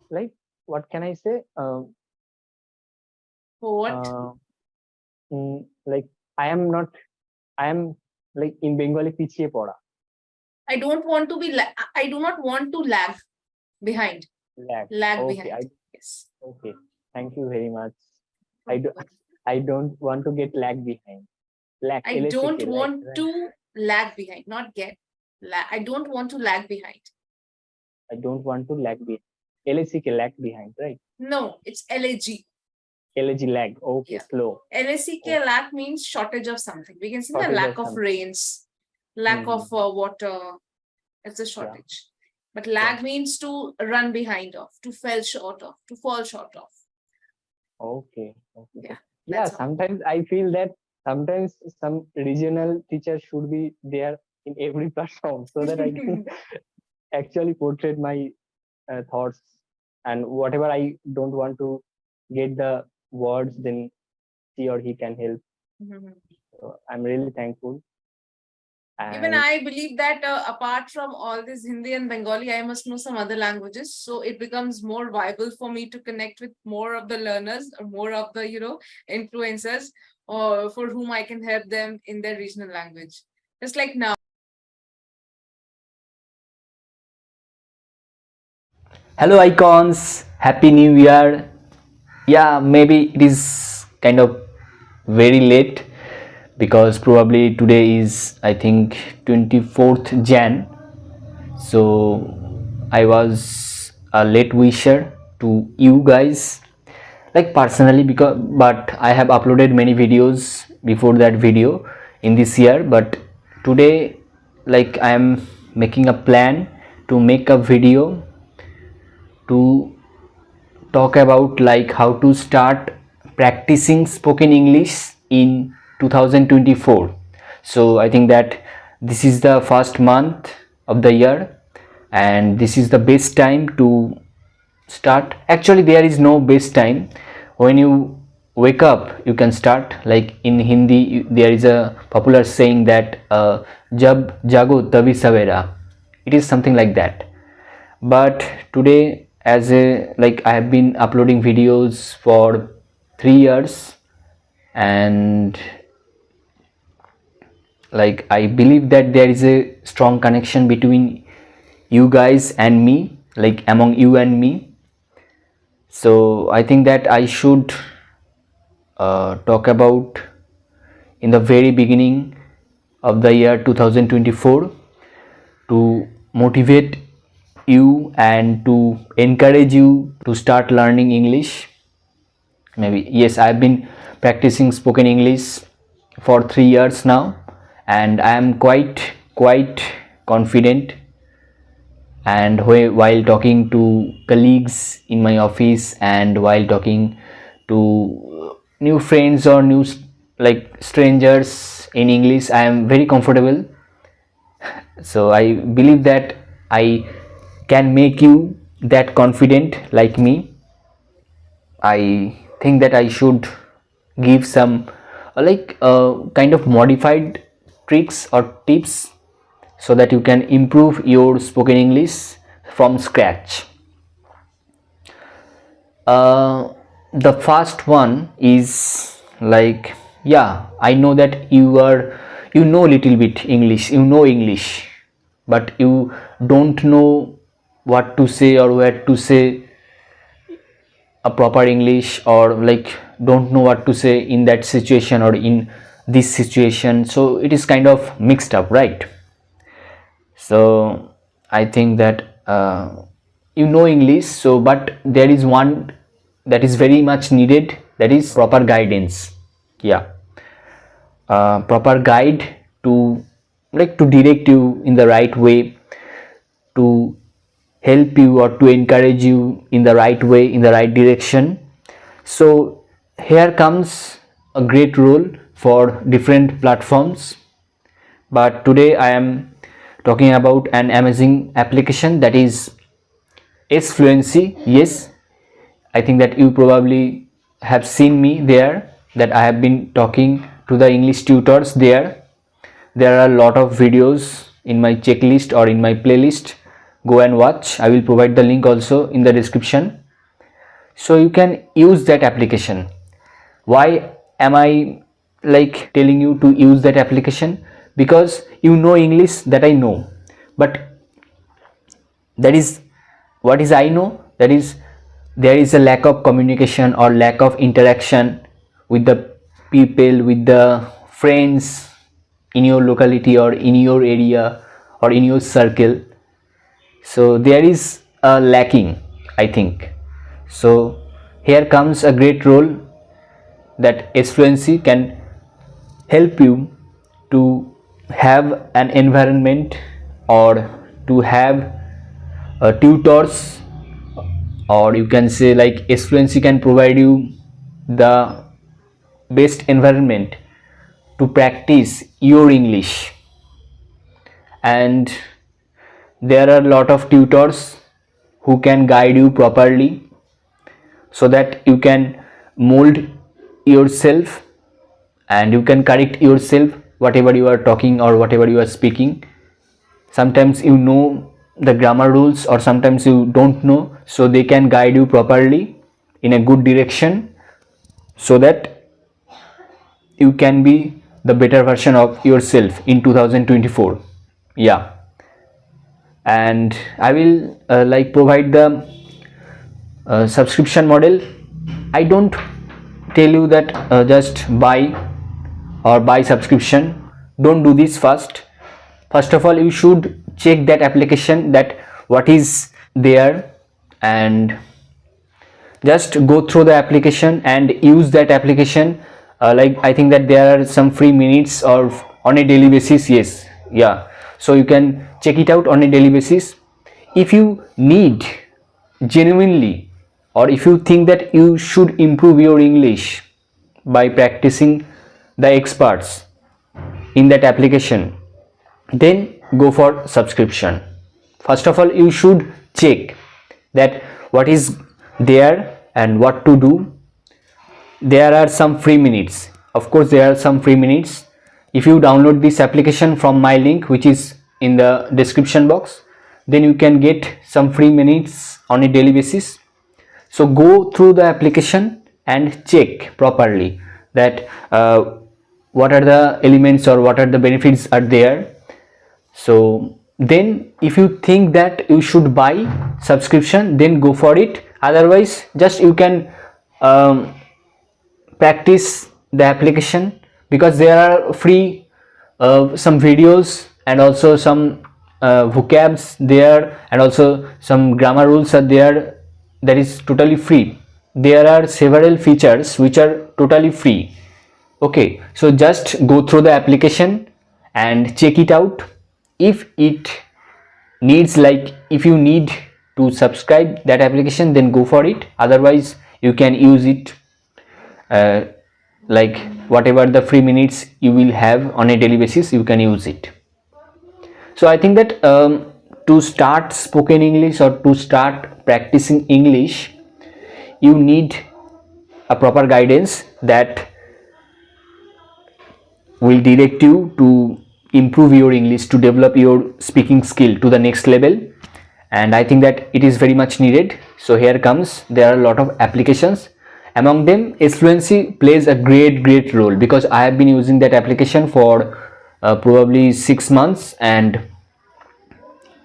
like what can I say? What? Uh, like I am not. I am like in Bengali pichiye poda. I don't want to be. I do not want to lag behind. Lag. Lag Okay. behind. Yes. Okay. Thank you very much. I do. I don't want to get lag behind. Lag. I don't lag, want right? to lag behind, not get. I don't want to lag behind. I don't want to lag behind. LACK lag behind, right? No, it's LAG. LAG lag. Okay, Yeah. slow. LACK Okay. lack means shortage of something. We can say the Shortage lack of of something. rains, lack of water. It's a shortage. But lag means to run behind of, to fall short of, to fall short of. Okay. Okay. Yeah. Yeah. that's all. Sometimes I feel that sometimes some regional teacher should be there in every platform so that I can actually portray my thoughts, and whatever I don't want to get the words, then she or he can help. So I'm really thankful. Even And I believe that apart from all this Hindi and Bengali, I must know some other languages. So it becomes more viable for me to connect with more of the learners or more of the, influencers or for whom I can help them in their regional language. Just like now. Hello icons, happy new year. Yeah, maybe it is kind of very late because probably today is I think 24th Jan. So I was a late wisher to you guys, like personally, because but I have uploaded many videos before that video in this year, but today like I am making a plan to make a video to talk about like how to start practicing spoken English in 2024. So I think that this is the first month of the year and this is the best time to start. Actually there is no best time. When you wake up you can start. Like in Hindi there is a popular saying that jab jago tabi savera. It is something like that. But today, as a like I have been uploading videos for 3 years, and like I believe that there is a strong connection between you guys and me, like among you and me. So I think that I should talk about in the very beginning of the year 2024 to motivate you and to encourage you to start learning English. Maybe yes, I've been practicing spoken English for 3 years now, and I am quite confident. And while talking to colleagues in my office and while talking to new friends or new like strangers in English, I am very comfortable. So I believe that I can make you that confident like me. I think that I should give some kind of modified tricks or tips so that you can improve your spoken English from scratch. The first one is like, yeah, I know that you know little bit English, you know English, but you don't know what to say or where to say a proper English, or like don't know what to say in that situation or in this situation. So it is kind of mixed up, right? So I think that you know English, so but there is one that is very much needed, that is proper guidance. Yeah, proper guide to direct you in the right way, to help you or to encourage you in the right way, in the right direction. So here comes a great role for different platforms, but today I am talking about an amazing application, that is Fluency. Yes, I think that you probably have seen me there, that I have been talking to the English tutors there. There are a lot of videos in my checklist or in my playlist. go and watch. I will provide the link also in the description, so you can use that application. Why am I like telling you to use that application? Because you know English, that I know, but that is what is I know, that is there is a lack of communication or lack of interaction with the people, with the friends in your locality or in your area or in your circle. So there is a lacking, I think. So here comes a great role that Fluency can help you to have an environment or to have tutors, or you can say like Fluency can provide you the best environment to practice your English. And there are a lot of tutors who can guide you properly so that you can mold yourself and you can correct yourself whatever you are talking or whatever you are speaking. Sometimes you know the grammar rules or sometimes you don't know, so they can guide you properly in a good direction so that you can be the better version of yourself in 2024. Yeah, and I will like provide the subscription model. I don't tell you that just buy subscription. Don't do this first. First of all, you should check that application, that what is there, and just go through the application and use that application. Like I think that there are some free minutes or on a daily basis. Yes, yeah, so you can check it out on a daily basis. If you need genuinely, or if you think that you should improve your English by practicing the experts in that application, then go for subscription. First of all, you should check that what is there and what to do. There are some free minutes, of course there are some free minutes. If you download this application from my link, which is in the description box, then you can get some free minutes on a daily basis. So go through the application and check properly that what are the elements or what are the benefits are there. So then if you think that you should buy subscription, then go for it. Otherwise just you can practice the application, because there are free some videos and also some vocabs there, and also some grammar rules are there, that is totally free. There are several features which are totally free. Okay, so just go through the application and check it out. If it needs, like if you need to subscribe that application, then go for it. Otherwise you can use it like whatever the free minutes you will have on a daily basis, you can use it. So I think that to start spoken English or to start practicing English, you need a proper guidance that will direct you to improve your English, to develop your speaking skill to the next level. And I think that it is very much needed. So here comes, there are a lot of applications. Among them, Fluency plays a great role, because I have been using that application for probably 6 months, and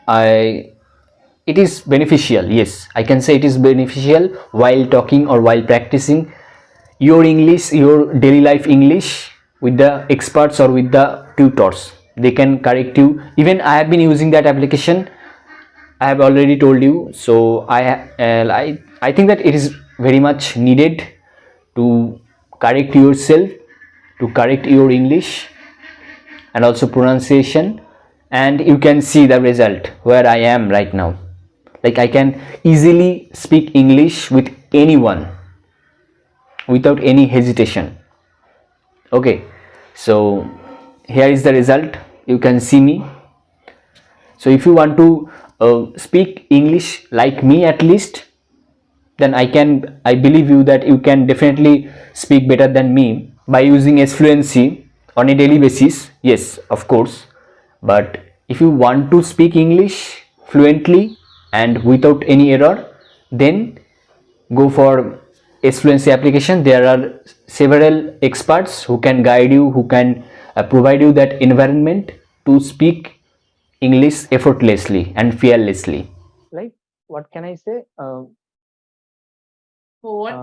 it is beneficial. Yes, I can say it is beneficial while talking or while practicing your English, your daily life English with the experts or with the tutors. They can correct you. Even I have been using that application, I have already told you. So I think that it is very much needed to correct yourself, to correct your English and also pronunciation. And you can see the result where I am right now. Like I can easily speak English with anyone without any hesitation. Okay, so here is the result. You can see me. So if you want to speak English like me at least, then I believe you that you can definitely speak better than me by using Fluency on a daily basis. Yes, of course. But if you want to speak English fluently and without any error, then go for S Fluency application. There are several experts who can guide you, who can provide you that environment to speak English effortlessly and fearlessly. Like, what can I say? For what?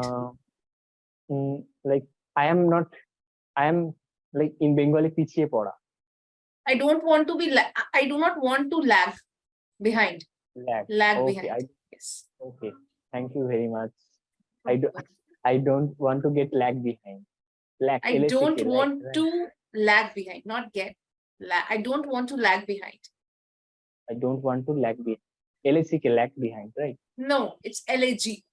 Like, I am like in Bengali pichiye poda. I don't want to be. I do not want to lag behind. Lag Okay, behind. Yes. okay. Thank you very much. I don't want to get lag behind. Lag. I don't LSCK, want right? to lag behind, not get. I don't want to lag behind. I don't want to lag behind. LSCK, lag behind, right? No, it's LAG.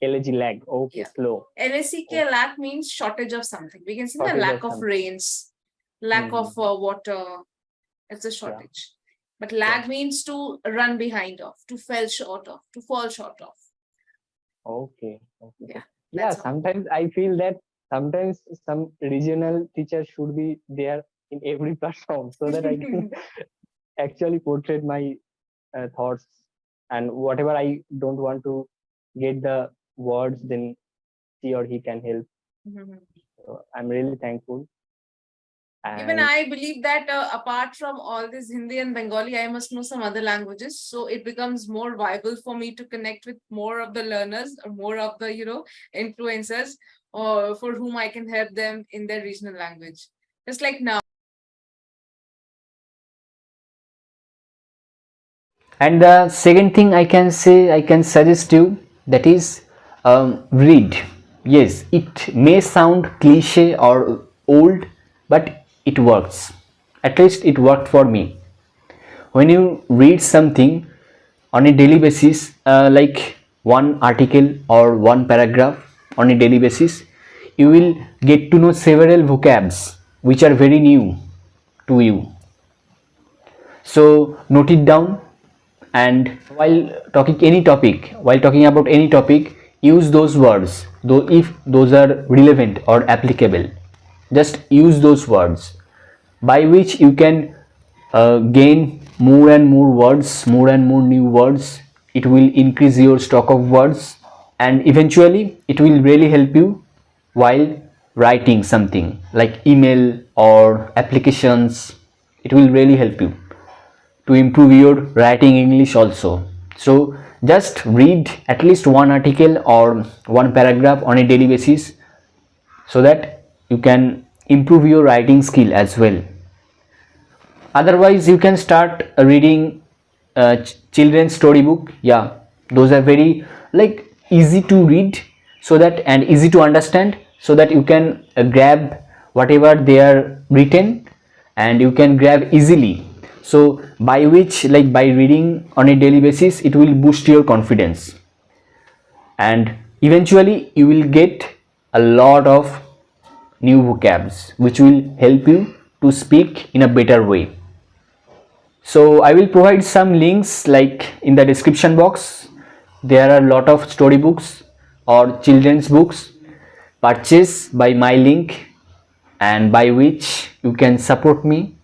LG, lag. Okay, Yeah. slow. LACK, Okay. lack means shortage of something. We can say the Shortage lack of of something. rains, lack of water. It's a shortage. But lag means to run behind of, to fall short of, to fall short of. Okay. Yeah, Yeah, that's all. sometimes I feel that sometimes some regional teacher should be there in every platform so that I can actually portray my thoughts, and whatever I don't want to get the words, then she or he can help. Mhm. So I'm really thankful. Even And I believe that apart from all this Hindi and Bengali, I must know some other languages. So it becomes more viable for me to connect with more of the learners or more of the, influencers or for whom I can help them in their regional language. Just like now. And the second thing I can say, I can suggest you, that is read. Yes, it may sound cliche or old, but it works. At least it worked for me. When you read something on a daily basis, like one article or one paragraph on a daily basis, you will get to know several vocabs which are very new to you. So note it down, and while talking about any topic, use those words, though if those are relevant or applicable. Just use those words, by which you can gain more and more words, more and more new words. It will increase your stock of words, and eventually it will really help you while writing something like email or applications. It will really help you to improve your writing English also. So just read at least one article or one paragraph on a daily basis, so that you can improve your writing skill as well. Otherwise you can start reading children's storybook. Yeah, those are very like easy to read, so that, and easy to understand, so that you can grab whatever they are written, and you can grab easily. So by which, like by reading on a daily basis, it will boost your confidence, and eventually you will get a lot of new vocabs which will help you to speak in a better way. So I will provide some links like in the description box. There are a lot of storybooks or children's books. Purchase by my link, and by which you can support me,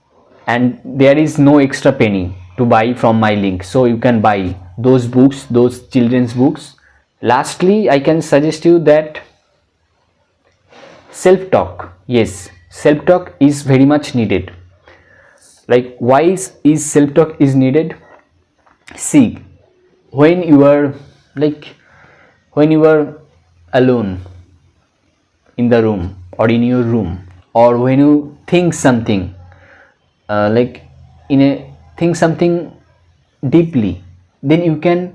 and there is no extra penny to buy from my link, so you can buy those books, those children's books. Lastly, I can suggest you that self-talk. Yes, self-talk is very much needed. Like, why is self-talk is needed? See, when you are alone in the room or in your room, or when you think something think something deeply, then you can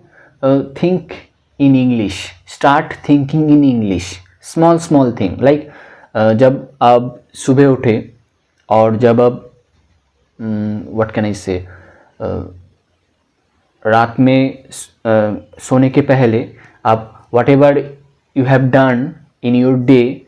think in English. Start thinking in English. Small thing like जब आप सुबह उठे, और जब आप what can I say, रात में सोने के पहले आप whatever you have done in your day,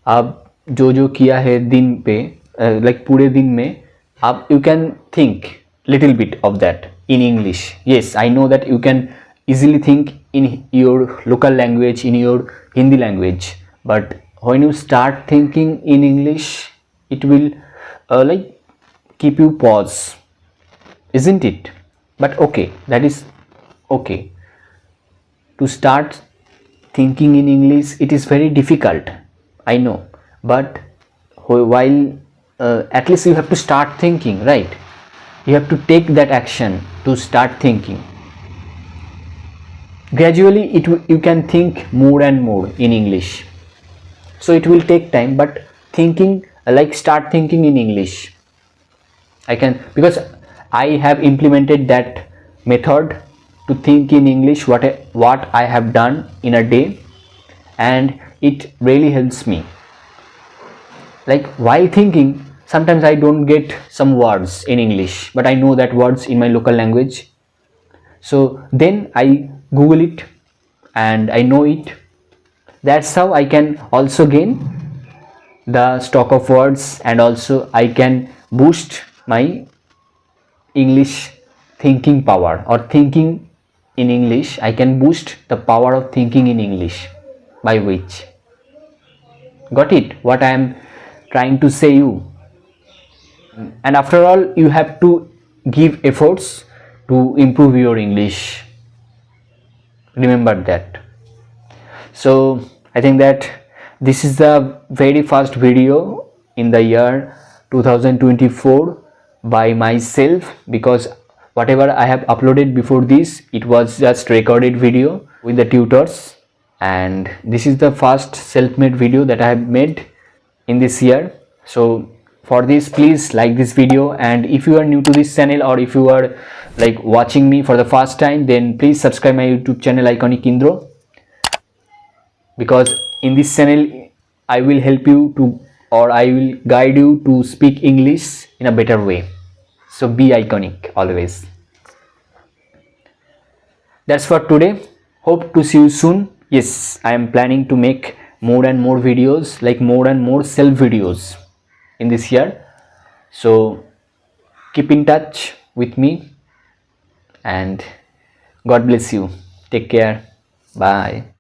आप जो किया है दिन पे, like पूरे दिन में, आप you can think little bit of that in English. Yes, I know that you can easily think in your local language, in your Hindi language, but when you start thinking in English, it will like keep you pause, isn't it? but okay, that is okay. To start thinking in English, it is very difficult, I know, but while at least you have to start thinking, right? You have to take that action to start thinking. Gradually you can think more and more in English, so it will take time, but thinking, like start thinking in English. I can, because I have implemented that method to think in English, what I have done in a day, and it really helps me. Like while thinking, sometimes I don't get some words in English, but I know that words in my local language, so then I Google it and I know it. That's how I can also gain the stock of words, and also I can boost my English thinking power, or thinking in English. I can boost the power of thinking in English, by which, got it what I am trying to say you. And after all, you have to give efforts to improve your English, remember that. So I think that this is the very first video in the year 2024 by myself, because whatever I have uploaded before this, it was just recorded video with the tutors, and this is the first self-made video that I have made in this year. So for this, please like this video, and if you are new to this channel, or if you are like watching me for the first time, then please subscribe my YouTube channel Iconic INDRA, because in this channel I will help you to, or I will guide you to speak English in a better way. So be iconic always. That's for today. Hope to see you soon. Yes, I am planning to make more and more videos, like more and more self videos in this year. So keep in touch with me, and God bless you. Take care. Bye.